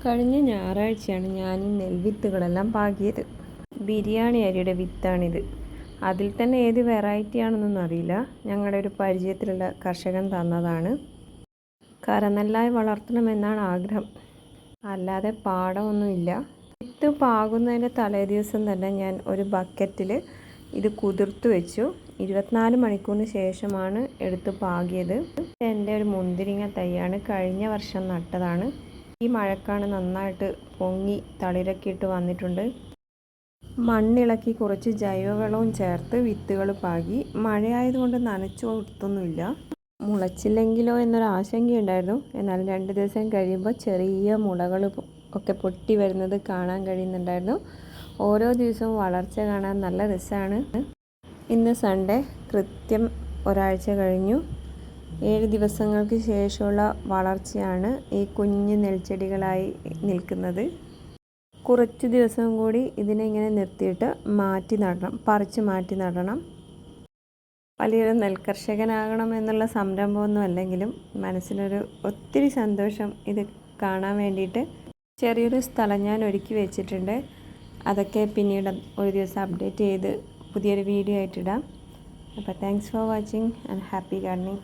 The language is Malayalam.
കഴിഞ്ഞ ഞായറാഴ്ചയാണ് ഞാൻ ഈ നെൽവിത്തുകളെല്ലാം പാകിയത്. ബിരിയാണി അരിയുടെ വിത്താണിത്. അതിൽ തന്നെ ഏത് വെറൈറ്റി ആണെന്നൊന്നും അറിയില്ല. ഞങ്ങളുടെ ഒരു പരിചയത്തിലുള്ള കർഷകൻ തന്നതാണ്. കരനെല്ലായി വളർത്തണമെന്നാണ് ആഗ്രഹം, അല്ലാതെ പാടമൊന്നുമില്ല. വിത്ത് പാകുന്നതിൻ്റെ തലേ ദിവസം തന്നെ ഞാൻ ഒരു ബക്കറ്റിൽ ഇത് കുതിർത്ത് വെച്ചു. 24 മണിക്കൂറിന് ശേഷമാണ് എടുത്ത് പാകിയത്. എൻ്റെ ഒരു മുന്തിരിങ്ങ തൈയാണ്, കഴിഞ്ഞ വർഷം നട്ടതാണ്. ഈ മഴക്കാണ് നന്നായിട്ട് പൊങ്ങി തളിരൊക്കെ ഇട്ട് വന്നിട്ടുണ്ട്. മണ്ണിളക്കി കുറച്ച് ജൈവവളവും ചേർത്ത് വിത്തുകൾ പാകി. മഴയായതുകൊണ്ട് നനച്ചു കൊടുത്തൊന്നുമില്ല. മുളച്ചില്ലെങ്കിലോ എന്നൊരു ആശങ്കയുണ്ടായിരുന്നു. എന്നാൽ 2 ദിവസം കഴിയുമ്പോൾ ചെറിയ മുളകൾ ഒക്കെ പൊട്ടി വരുന്നത് കാണാൻ കഴിയുന്നുണ്ടായിരുന്നു. ഓരോ ദിവസവും വളർച്ച കാണാൻ നല്ല രസമാണ്. ഇന്ന് സൺഡേ, കൃത്യം ഒരാഴ്ച കഴിഞ്ഞു. 7 ദിവസങ്ങൾക്ക് ശേഷമുള്ള വളർച്ചയാണ് ഈ കുഞ്ഞു നെൽച്ചെടികളായി നിൽക്കുന്നത്. കുറച്ച് ദിവസം കൂടി ഇതിനെ ഇങ്ങനെ നിർത്തിയിട്ട് മാറ്റി നടണം, പറിച്ച് മാറ്റി നടണം. വലിയൊരു നെൽകർഷകനാകണം എന്നുള്ള സംരംഭമൊന്നും അല്ലെങ്കിലും മനസ്സിനൊരു ഒത്തിരി സന്തോഷം ഇത് കാണാൻ വേണ്ടിയിട്ട്. ചെറിയൊരു സ്ഥലം ഞാൻ ഒരുക്കി വെച്ചിട്ടുണ്ട്. അതൊക്കെ പിന്നീട് ഒരു ദിവസം അപ്ഡേറ്റ് ചെയ്ത് പുതിയൊരു വീഡിയോ ആയിട്ടിടാം. അപ്പോൾ thanks for watching and happy gardening.